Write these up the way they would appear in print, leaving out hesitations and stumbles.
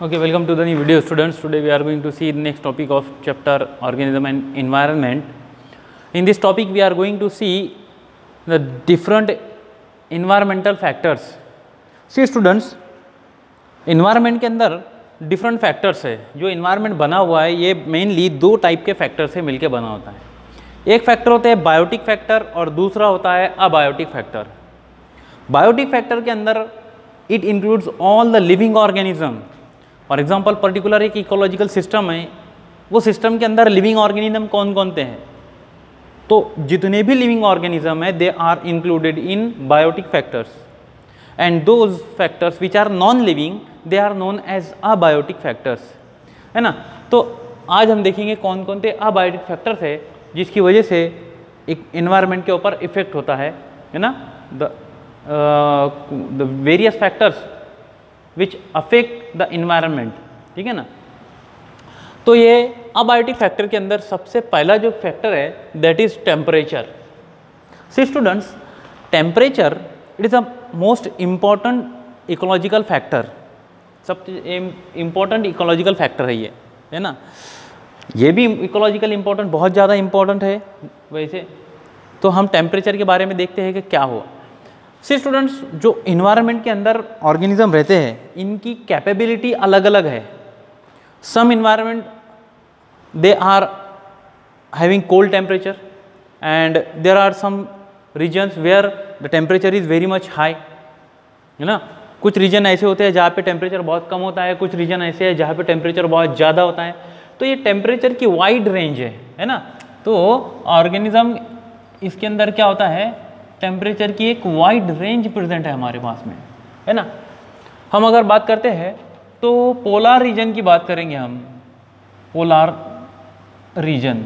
Okay, welcome to the new video, students. Today we are going to see the next topic of chapter organism and environment. In this topic we are going to see the different environmental factors. See students, environment के अंदर different factors है. जो environment बना हुआ है ये mainly दो type के factors से मिलके बना होता है. एक factor होता है biotic factor और दूसरा होता है abiotic factor. Biotic factor के अंदर it includes all the living organism. For example particular एक इकोलॉजिकल सिस्टम है, वो सिस्टम के अंदर लिविंग ऑर्गेनिज्म कौन कौन से हैं, तो जितने भी लिविंग ऑर्गेनिज्म है they are included in biotic factors and those factors which are non living they are known as abiotic factors, है ना. तो आज हम देखेंगे कौन कौन से अबायोटिक फैक्टर्स है जिसकी वजह से एक इन्वायरमेंट के ऊपर इफेक्ट होता है ना. The various factors which affect the environment, ठीक है ना. तो ये अबायोटिक फैक्टर के अंदर सबसे पहला जो फैक्टर है that is temperature. See students, temperature it is a most important ecological factor. सबसे इम्पॉर्टेंट इकोलॉजिकल फैक्टर है ये, है ना. ये भी इकोलॉजिकल इम्पॉर्टेंट बहुत ज़्यादा इम्पॉर्टेंट है वैसे. तो हम टेम्परेचर के बारे में देखते हैं कि क्या हुआ. सी स्टूडेंट्स, जो इन्वायरमेंट के अंदर ऑर्गेनिज्म रहते हैं इनकी कैपेबिलिटी अलग अलग है. Some environment they are having cold temperature and there are some regions where the temperature is very much high, है ना. कुछ रीजन ऐसे होते हैं जहाँ पे टेम्परेचर बहुत कम होता है, कुछ रीजन ऐसे है जहाँ पे टेम्परेचर बहुत ज़्यादा होता है. तो ये टेम्परेचर की वाइड रेंज है ना. तो ऑर्गेनिज्म इसके अंदर क्या होता है, टेम्परेचर की एक वाइड रेंज प्रेजेंट है हमारे पास में, है ना. हम अगर बात करते हैं तो पोलार रीजन की बात करेंगे हम. पोलार रीजन,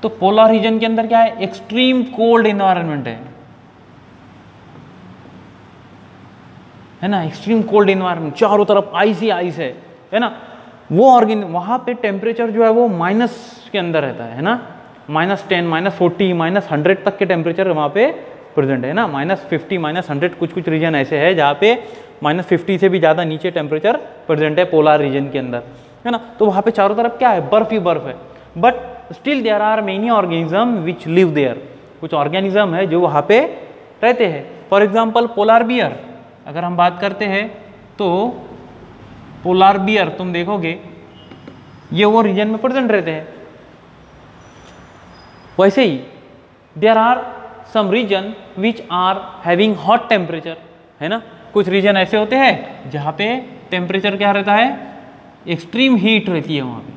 तो पोलार रीजन के अंदर क्या है, एक्सट्रीम कोल्ड इन्वायरमेंट है ना. एक्सट्रीम कोल्ड इन्वायरमेंट, चारों तरफ आइस ही आइस है ना. वो वहाँ पे टेम्परेचर जो है वो माइनस के अंदर रहता है ना. -10, -40, -100 तक के टेम्परेचर वहाँ पे प्रेजेंट है ना. -50, -100 कुछ रीजन ऐसे है जहाँ पे -50 से भी ज़्यादा नीचे टेम्परेचर प्रेजेंट है पोलार रीजन के अंदर, है ना. तो वहाँ पे चारों तरफ क्या है, बर्फ ही बर्फ है. But still there are many organism which live there. कुछ ऑर्गेनिज्म है जो वहाँ पे रहते हैं. फॉर एग्जाम्पल पोलार बियर अगर हम बात करते हैं तो पोलार बियर तुम देखोगे ये वो रीजन में प्रेजेंट रहते हैं. वैसे ही there are some region which are having hot temperature, है ना. कुछ रीजन ऐसे होते हैं जहाँ पे टेम्परेचर क्या रहता है, एक्सट्रीम हीट रहती है वहाँ पे,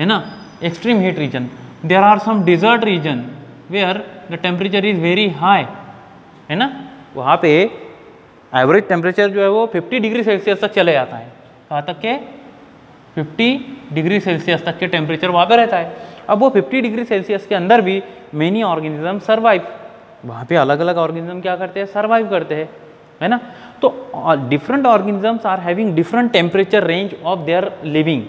है ना. Extreme heat region. There are some desert region where the temperature is very high, है ना. वहाँ पे एवरेज टेम्परेचर जो है वो 50 डिग्री सेल्सियस तक चले जाता है. कहाँ तक के, 50 डिग्री सेल्सियस तक के टेम्परेचर वहाँ पे रहता है. अब वो 50 डिग्री सेल्सियस के अंदर भी मेनी ऑर्गेनिज्म सर्वाइव. वहाँ पे अलग अलग ऑर्गेनिज्म क्या करते हैं, सर्वाइव करते हैं, है ना. तो different organisms are having different temperature range of their living,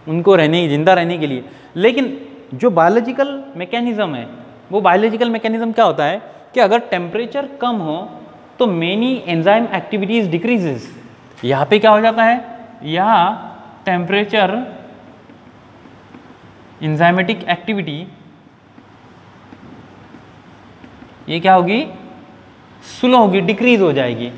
उनको रहने जिंदा रहने के लिए. लेकिन जो बायोलॉजिकल मैकेनिज्म है वो बायोलॉजिकल मैकेनिज्म क्या होता है कि अगर टेम्परेचर कम हो तो मेनी एंजाइम एक्टिविटीज डिक्रीजेस. यहाँ पे क्या हो जाता है, यहाँ टेम्परेचर एंजाइमेटिक एक्टिविटी ये क्या होगी, स्लो होगी, डिक्रीज हो जाएगी,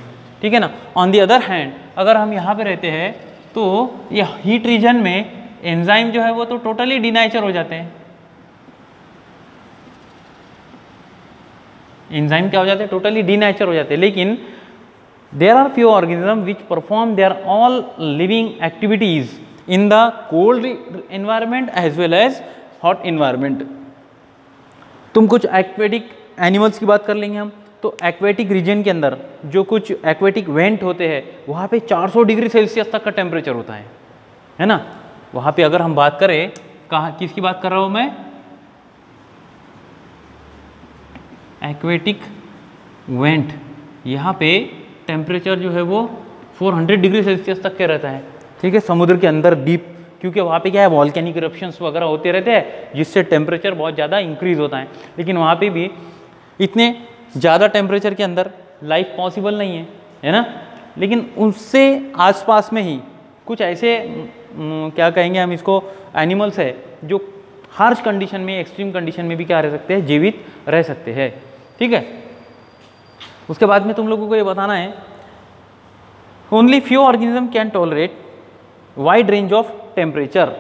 ठीक है ना. ऑन दी अदर हैंड अगर हम यहाँ पे रहते हैं तो ये हीट रीजन में एंजाइम जो है वो तो टोटली डिनेचर हो जाते हैं. एंजाइम क्या हो जाते हैं, टोटली डिनेचर हो जाते हैं. लेकिन there are few organism which perform their all living activities in the cold environment as well as hot environment. तुम कुछ एक्वेटिक एनिमल्स की बात कर लेंगे हम. तो एक्वेटिक रीजन के अंदर जो कुछ एक्वेटिक वेंट होते हैं वहाँ पे 400 डिग्री सेल्सियस तक का टेम्परेचर होता है ना. वहाँ पे अगर हम बात करें, कहाँ किसकी बात कर रहा हूँ मैं, एक्वेटिक वेंट. यहाँ पे टेम्परेचर जो है वो 400 डिग्री सेल्सियस तक के रहता है, ठीक है. समुद्र के अंदर डीप, क्योंकि वहाँ पे क्या है, वॉल्केनिक इरप्शंस वगैरह होते रहते हैं जिससे टेम्परेचर बहुत ज़्यादा इंक्रीज होता है. लेकिन वहाँ पे भी इतने ज़्यादा टेम्परेचर के अंदर लाइफ पॉसिबल नहीं है ना. लेकिन उससे आसपास में ही कुछ ऐसे क्या कहेंगे हम इसको, एनिमल्स है जो हार्श कंडीशन में, एक्सट्रीम कंडीशन में भी क्या रह सकते हैं, जीवित रह सकते हैं। ठीक है, उसके बाद में तुम लोगों को ये बताना है, only few organism can tolerate wide range of temperature.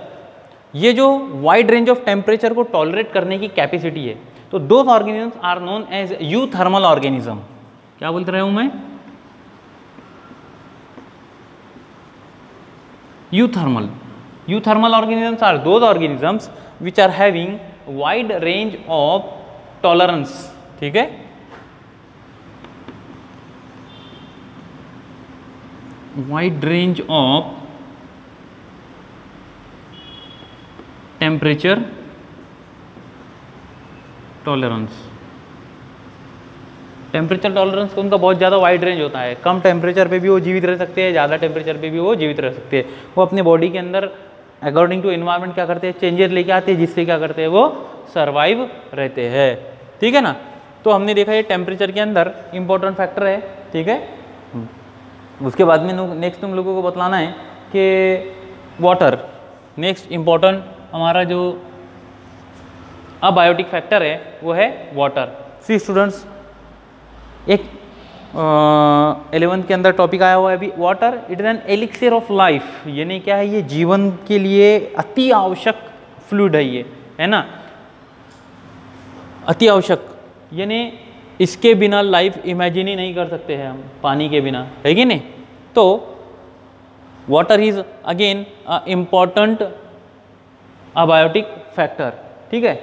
ये जो वाइड रेंज ऑफ टेम्परेचर को टॉलरेट करने की कैपेसिटी है, तो those organisms are known as eurythermal organism. क्या बोलते रहा हूं मैं, eurythermal. Eurythermal organisms are those organisms which are having wide range of tolerance. ठीक है, wide range of temperature tolerance. Temperature tolerance उनका बहुत ज़्यादा वाइड रेंज होता है, कम टेम्परेचर पे भी वो जीवित रह सकते हैं, ज़्यादा टेम्परेचर पे भी वो जीवित रह सकते हैं। वो अपने बॉडी के अंदर अकॉर्डिंग टू इन्वायरमेंट क्या करते हैं, चेंजेस लेके आते हैं, जिससे क्या करते हैं, वो सर्वाइव रहते हैं। ठीक है ना, तो हमने देखा ये टेम्परेचर के अंदर इंपॉर्टेंट फैक्टर है। ठीक है, उसके बाद में नेक्स्ट तुम लोगों को बतलाना है कि वाटर, नेक्स्ट इंपॉर्टेंट हमारा जो अबायोटिक फैक्टर है वो है वाटर। सी स्टूडेंट्स, एक 11th के अंदर टॉपिक आया हुआ है अभी, water it is an elixir of life. यानी क्या है, ये जीवन के लिए अति आवश्यक फ्लूइड है, ये है ना, अति आवश्यक, यानी इसके बिना लाइफ इमेजिन ही नहीं कर सकते हैं हम, पानी के बिना, है कि नहीं। तो water is again important abiotic factor. ठीक है,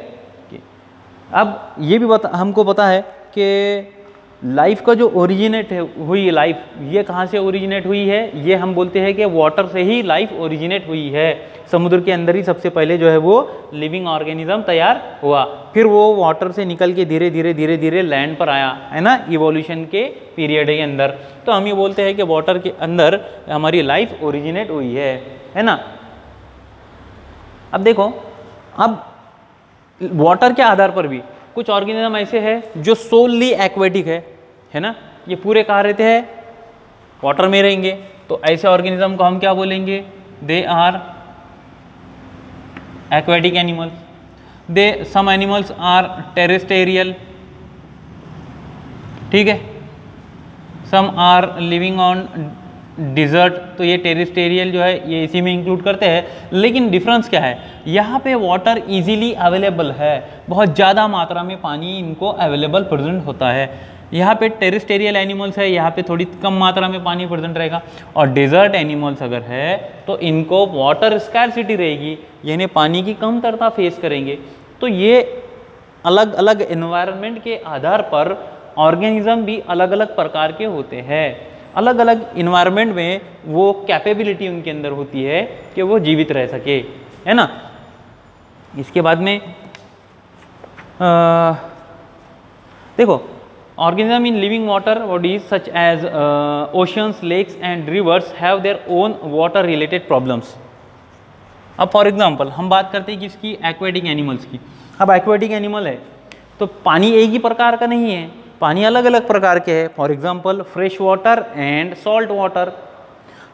अब ये भी हमको पता है कि लाइफ का जो ओरिजिनेट है हुई है, लाइफ ये कहाँ से ओरिजिनेट हुई है, ये हम बोलते हैं कि वाटर से ही लाइफ ओरिजिनेट हुई है। समुद्र के अंदर ही सबसे पहले जो है वो लिविंग ऑर्गेनिज्म तैयार हुआ, फिर वो वाटर से निकल के धीरे धीरे धीरे धीरे लैंड पर आया, है ना, इवोल्यूशन के पीरियड के अंदर। तो हम ये बोलते हैं कि वाटर के अंदर हमारी लाइफ ओरिजिनेट हुई है ना। अब देखो, अब वाटर के आधार पर भी कुछ ऑर्गेनिज्म ऐसे हैं जो सोलली एक्वेटिक है ना, ये पूरे कहाँ रहते हैं, वाटर में रहेंगे। तो ऐसे ऑर्गेनिज्म को हम क्या बोलेंगे, they are aquatic animals. They some animals are terrestrial, ठीक है, some are living on desert. तो ये टेरेस्टेरियल जो है ये इसी में इंक्लूड करते हैं। लेकिन डिफरेंस क्या है, यहाँ पे वाटर इजीली अवेलेबल है, बहुत ज़्यादा मात्रा में पानी इनको अवेलेबल प्रेजेंट होता है। यहाँ पे टेरेस्टेरियल एनिमल्स है, यहाँ पे थोड़ी कम मात्रा में पानी प्रेजेंट रहेगा। और डेजर्ट एनिमल्स अगर है तो इनको वाटर स्कैरसिटी रहेगी, यानी पानी की कमतरता फेस करेंगे। तो ये अलग अलग एनवायरनमेंट के आधार पर ऑर्गेनिज्म भी अलग अलग प्रकार के होते हैं। अलग अलग इन्वायरमेंट में वो कैपेबिलिटी उनके अंदर होती है कि वो जीवित रह सके, है ना। इसके बाद में देखो, organism in living water bodies such as oceans, lakes and rivers have their own water related problems. अब फॉर एग्जांपल हम बात करते हैं किसकी, एक्वेटिक एनिमल्स की। अब एक्वेटिक एनिमल है तो पानी एक ही प्रकार का नहीं है, पानी अलग अलग प्रकार के हैं। For example fresh water and salt water.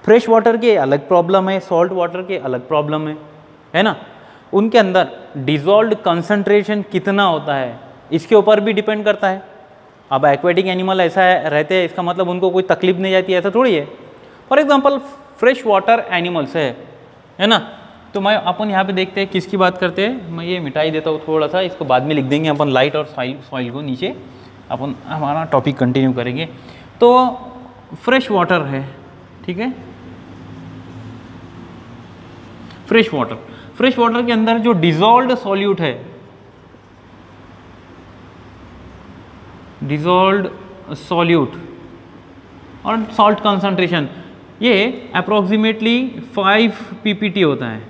Fresh water के अलग प्रॉब्लम है, सॉल्ट वाटर के अलग प्रॉब्लम है ना। उनके अंदर डिजॉल्व्ड कंसंट्रेशन कितना होता है इसके ऊपर भी डिपेंड करता है। अब एक्वेटिक एनिमल ऐसा है रहते हैं, इसका मतलब उनको कोई तकलीफ नहीं जाती, ऐसा थोड़ी है। For example fresh water animals है ना। तो मैं अपन यहाँ पे देखते हैं किसकी बात करते हैं। मैं ये मिटाई देता हूँ थोड़ा सा, इसको बाद में लिख देंगे अपन, लाइट और सॉइल को नीचे अपन हमारा टॉपिक कंटिन्यू करेंगे। तो फ्रेश वाटर है, ठीक है, फ्रेश वाटर के अंदर जो डिजॉल्व्ड सॉल्यूट है, डिजॉल्व्ड सॉल्यूट और सॉल्ट कंसंट्रेशन ये अप्रोक्सीमेटली 5 ppt होता है,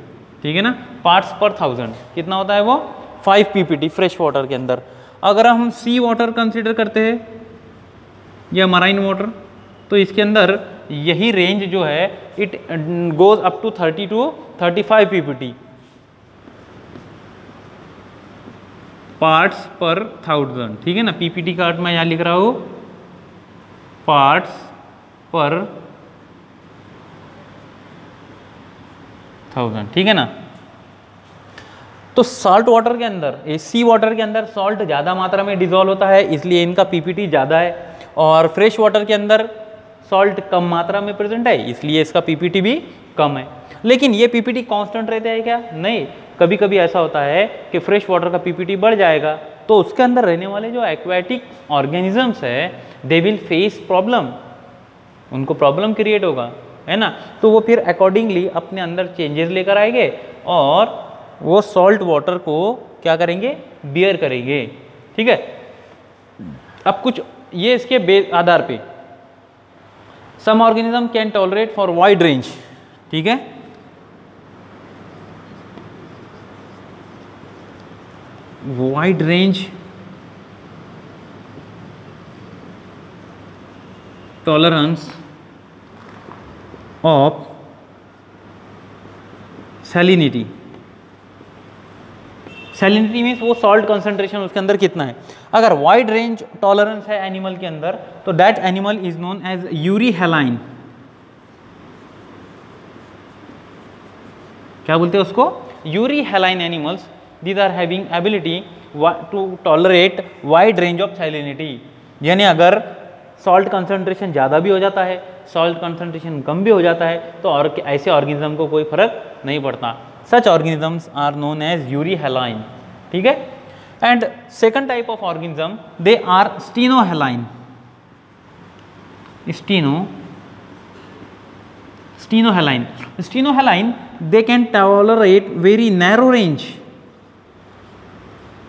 ठीक है ना, पार्ट्स पर 1000। कितना होता है वो, 5 ppt फ्रेश वाटर के अंदर। अगर हम सी वाटर कंसीडर करते हैं या मराइन वाटर, तो इसके अंदर यही रेंज जो है it goes up to 30 to 35 ppt parts पर 1000, ठीक है ना। पीपीटी का अर्थ मैं यहाँ लिख रहा हूँ पार्ट्स पर 1000, ठीक है ना। तो सॉल्ट वाटर के अंदर, सी वाटर के अंदर सॉल्ट ज़्यादा मात्रा में डिजोल्व होता है, इसलिए इनका पीपीटी ज़्यादा है, और फ्रेश वाटर के अंदर सॉल्ट कम मात्रा में प्रेजेंट है, इसलिए इसका पीपीटी भी कम है। लेकिन ये पीपीटी कांस्टेंट रहता है क्या? नहीं, कभी कभी ऐसा होता है कि फ्रेश वाटर का पीपीटी बढ़ जाएगा, तो उसके अंदर रहने वाले जो एक्वेटिक ऑर्गेनिजम्स है दे विल फेस प्रॉब्लम, उनको प्रॉब्लम क्रिएट होगा, है ना। तो वो फिर अकॉर्डिंगली अपने अंदर चेंजेस लेकर आएंगे और वो सॉल्ट वाटर को क्या करेंगे? बियर करेंगे, ठीक है। अब कुछ ये इसके आधार पे some organism can tolerate for wide range, ठीक है। Wide range tolerance of salinity. Salinity means वो सॉल्ट कंसंट्रेशन उसके अंदर कितना है। अगर वाइड रेंज टॉलरेंस है एनिमल के अंदर, तो that animal is known as euryhaline. क्या बोलते हैं उसको? Euryhaline animals, these are having ability to tolerate wide range of salinity. यानी अगर सॉल्ट कंसंट्रेशन ज़्यादा भी हो जाता है, सॉल्ट कंसंट्रेशन कम भी हो जाता है, तो और ऐसे ऑर्गेनिज्म को कोई फर्क नहीं पड़ता। Such organisms are known as euryhaline, ठीक है। And second type of organism, they are stenohaline. Stenohaline. Stenohaline, they can tolerate very narrow range.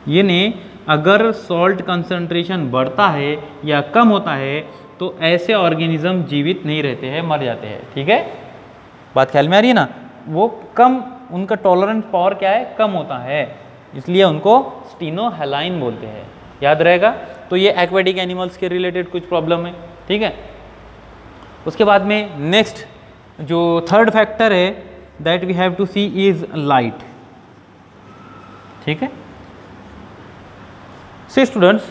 यानी अगर सॉल्ट कंसंट्रेशन बढ़ता है या कम होता है तो ऐसे ऑर्गेनिज्म जीवित नहीं रहते हैं, मर जाते हैं, ठीक है। बात ख्याल में आ रही है ना। वो कम, उनका टॉलरेंस पावर क्या है? कम होता है, इसलिए उनको स्टीनोहेलाइन बोलते हैं, याद रहेगा। तो ये एक्वेटिक एनिमल्स के रिलेटेड कुछ प्रॉब्लम है, ठीक है। उसके बाद में नेक्स्ट जो थर्ड फैक्टर है that we have to see is light, ठीक है। See students,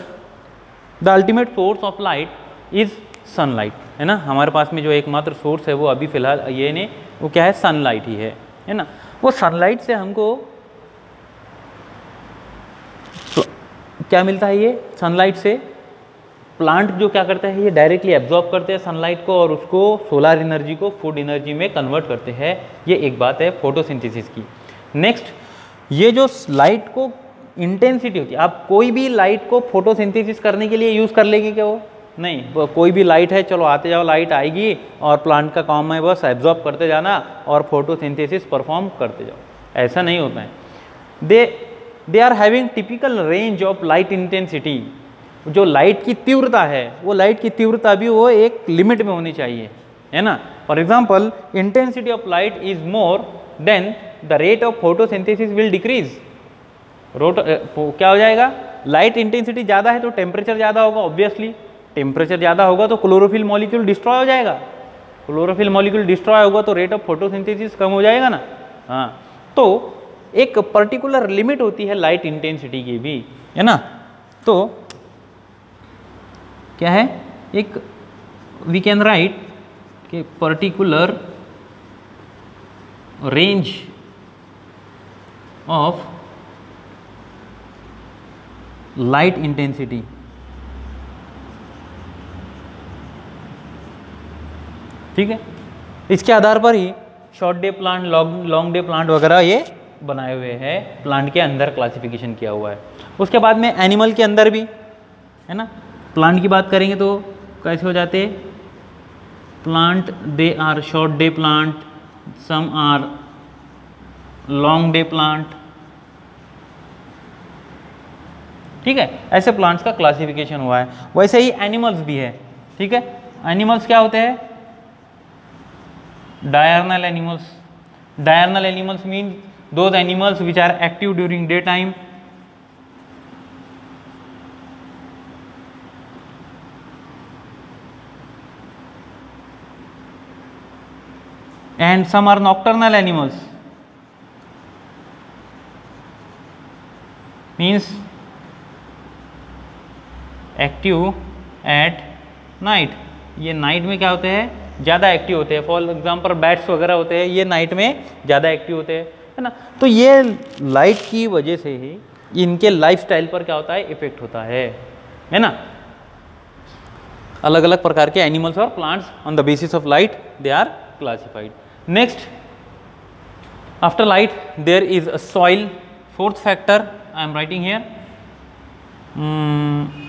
the ultimate source of light is sunlight, है ना। हमारे पास में जो एकमात्र सोर्स है वो अभी फिलहाल ये ने वो क्या है? सनलाइट ही है ना। वो सनलाइट से हमको तो क्या मिलता है? ये सनलाइट से प्लांट जो क्या करते हैं, ये डायरेक्टली एब्जॉर्ब करते हैं सनलाइट को और उसको सोलर एनर्जी को फूड एनर्जी में कन्वर्ट करते हैं। ये एक बात है फोटोसिंथेसिस की। नेक्स्ट, ये जो लाइट को इंटेंसिटी होती है, आप कोई भी लाइट को फोटोसिंथेसिस करने के लिए यूज़ कर लेंगे क्या? वो नहीं, कोई भी लाइट है, चलो आते जाओ लाइट आएगी और प्लांट का काम है बस एब्जॉर्ब करते जाना और फोटोसिंथेसिस परफॉर्म करते जाओ, ऐसा नहीं होता है। They are having typical range of light intensity. जो लाइट की तीव्रता है, वो लाइट की तीव्रता भी वो एक लिमिट में होनी चाहिए, है ना। For example, intensity of light is more than the rate of photosynthesis will decrease. क्या हो जाएगा? लाइट इंटेंसिटी ज़्यादा है तो टेम्परेचर ज़्यादा होगा, ऑब्वियसली टेम्परेचर ज़्यादा होगा तो क्लोरोफिल मॉलिक्यूल डिस्ट्रॉय हो जाएगा, क्लोरोफिल मॉलिक्यूल डिस्ट्रॉय होगा तो रेट ऑफ फोटोसिंथेसिस कम हो जाएगा ना। हाँ, तो एक पर्टिकुलर लिमिट होती है लाइट इंटेंसिटी की भी, है ना। तो क्या है? एक वी कैन राइट कि particular range of light intensity, ठीक है। इसके आधार पर ही short day plant, long day plant वगैरह ये बनाए हुए हैं, प्लांट के अंदर क्लासिफिकेशन किया हुआ है। उसके बाद में एनिमल के अंदर भी, है ना। प्लांट की बात करेंगे तो कैसे हो जाते हैं? Plant they are short day plant, some are long day plant, ठीक है। ऐसे प्लांट्स का क्लासिफिकेशन हुआ है। वैसे ही एनिमल्स भी है, ठीक है। एनिमल्स क्या होते हैं? Diurnal animals. Diurnal animals mean those animals which are active during day time and some are nocturnal animals, means active at night। ये नाइट में क्या होते हैं? ज़्यादा एक्टिव होते हैं। फॉर एग्जांपल बैट्स वगैरह होते हैं, ये नाइट में ज़्यादा एक्टिव होते हैं, है ना। तो ये लाइट की वजह से ही इनके लाइफस्टाइल पर क्या होता है, इफेक्ट होता है ना। अलग अलग प्रकार के एनिमल्स और plants on the basis of light they are classified. Next, after light there is a soil, fourth factor I am writing here.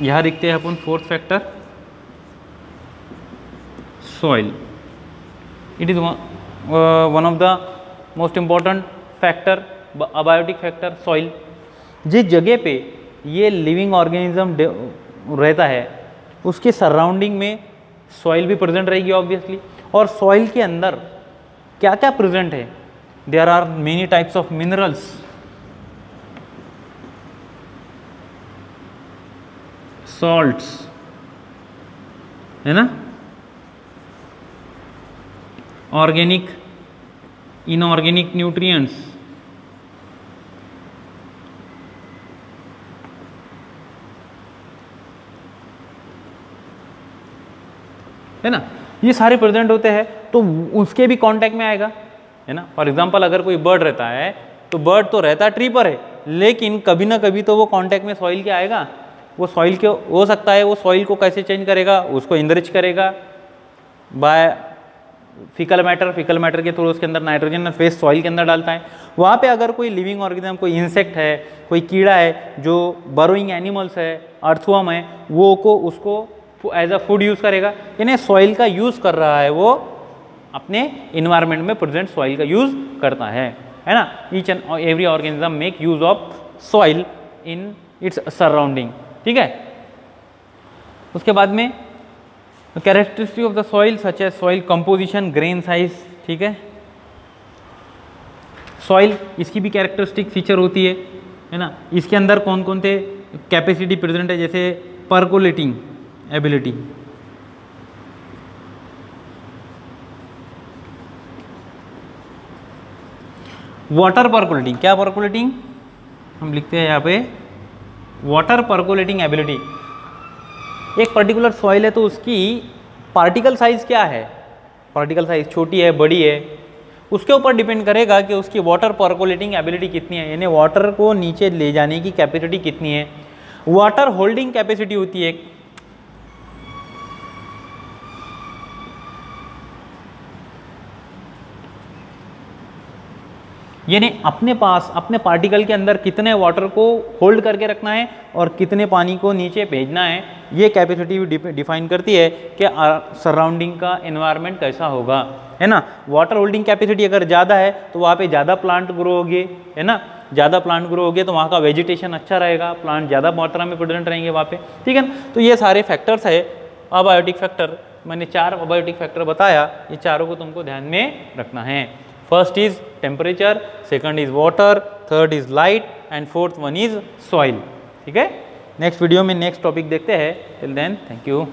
यहाँ लिखते हैं अपन fourth factor soil. It is one of the most important factor, abiotic factor soil. जिस जगह पे ये living organism रहता है उसके सराउंडिंग में सॉइल भी प्रेजेंट रहेगी ऑब्वियसली। और सॉइल के अंदर क्या क्या प्रेजेंट है, there are many types of minerals, salts, है ना, ऑर्गेनिक, इनऑर्गेनिक न्यूट्रिएंट्स, है ना, ये सारे प्रेजेंट होते हैं। तो उसके भी कांटेक्ट में आएगा, है ना। फॉर एग्जांपल अगर कोई बर्ड रहता है तो बर्ड तो रहता ट्री पर है, लेकिन कभी ना कभी तो वो कांटेक्ट में सॉइल के आएगा। वो सॉइल के हो सकता है, वो सॉइल को कैसे चेंज करेगा, उसको इनरिच करेगा बाय फिकल मैटर के थ्रू उसके अंदर नाइट्रोजन फेस सॉइल के अंदर डालता है। वहाँ पे अगर कोई लिविंग ऑर्गेनिज्म, कोई इंसेक्ट है, कोई कीड़ा है जो बरोइंग एनिमल्स है, अर्थवर्म है, वो को उसको एज अ फूड यूज़ करेगा। यानी सॉइल का यूज़ कर रहा है, वो अपने इन्वायरमेंट में प्रेजेंट सॉइल का यूज़ करता है ना। Each and every organism make use of soil in its surrounding, ठीक है। उसके बाद में characteristic of the soil such as soil composition, grain size, ठीक है। सॉइल इसकी भी कैरेक्टरिस्टिक फीचर होती है ना। इसके अंदर कौन कौन से कैपेसिटी प्रेजेंट है, जैसे परकोलेटिंग एबिलिटी, वाटर परकोलेटिंग, क्या परकोलेटिंग हम लिखते हैं यहाँ पे, वाटर परकोलेटिंग एबिलिटी। एक पर्टिकुलर सॉइल है तो उसकी पार्टिकल साइज क्या है, पार्टिकल साइज छोटी है, बड़ी है, उसके ऊपर डिपेंड करेगा कि उसकी वाटर परकोलेटिंग एबिलिटी कितनी है, यानी वाटर को नीचे ले जाने की कैपेसिटी कितनी है। वाटर होल्डिंग कैपेसिटी होती है, यानी अपने पास अपने पार्टिकल के अंदर कितने वाटर को होल्ड करके रखना है और कितने पानी को नीचे भेजना है, ये कैपेसिटी भी डिफाइन करती है कि सराउंडिंग का एनवायरनमेंट कैसा होगा, है ना। वाटर होल्डिंग कैपेसिटी अगर ज़्यादा है तो वहाँ पे ज़्यादा प्लांट ग्रो होंगे, है ना। ज़्यादा प्लांट ग्रो होंगे तो वहाँ का वेजिटेशन अच्छा रहेगा, प्लांट ज़्यादा मात्रा में प्रेजेंट रहेंगे वहाँ पे, ठीक है ना। तो ये सारे फैक्टर्स है अबायोटिक फैक्टर। मैंने 4 अबायोटिक फैक्टर बताया, ये चारों को तुमको ध्यान में रखना है। First is temperature, second is water, third is light and fourth one is soil, ठीक है। नेक्स्ट वीडियो में नेक्स्ट टॉपिक देखते हैं। Till then thank you.